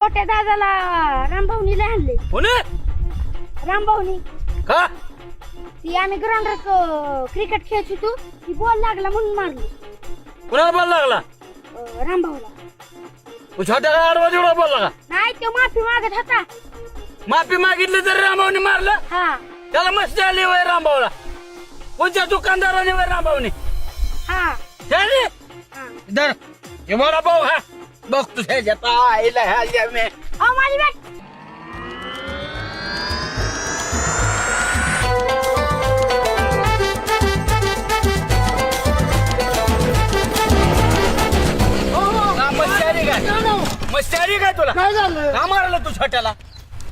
छोट्या दादाला रामभाऊनीला आणले. कोणी रामभाऊनी का ती आम्ही ग्राउंडवर क्रिकेट खेळत होतो, ती बॉल लागला म्हणून मारली कुणाला बॉल लागला रामभाऊला. तू छोट्या आडवा जेवढा बॉल लागा नाही तो माफी मागत होता. माफी मागितली तर रामभाऊने मारलं. हा त्याला मस्ती आली वय रामभाऊला. कोणत्या दुकानदाराने वय रामभाऊने हा त्याने हा. दर हे मला भाऊ हा बघ तू ह्याच्यात आईला ह्या मी अहो माझी बॅट. मस्ती आली काय तुला काय झालं का मारलं तू छोट्याला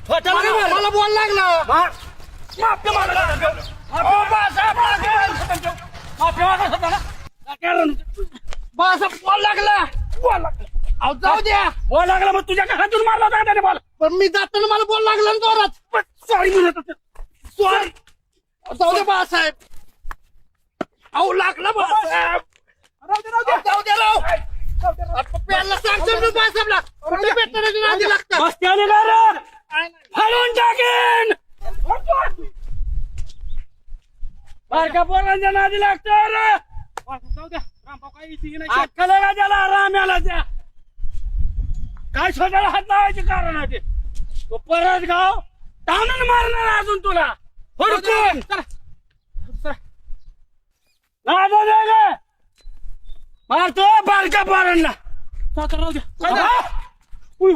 छोट्याला का मारलं? मला बॉल लागला. मार माफी मागत होता तो. माफी मागत होता ना. बाळासाहेब बॉल लागला. बॉल लागला. अहो जाऊ द्या. बॉल लागला मग तुझ्या हातून मारला होता का त्याने बॉल पण मी जाताना मला बॉल लागला ना जोरात. सॉरी म्हणत होते. सॉरी. जाऊ दे बाळासाहेब. अहो लागला बाळासाहेब. जाऊ दे राव. प्यायला सांगतो मी बाळासाहेबला. कुठे भेटण्याची नादी लागतात. मस्ती आली का रे हलवून टाकेन बारका पोरांच्या नादी लागतो रे अक्कल का त्याला राम्याला द्या काय छोट्याला हात लावायचे कारण आहे ते. तो परत गाव टाणून मारणार अजून तुला हुडकून नादा दे गे. मारतो बारका पोरांना राहू द्या. उय.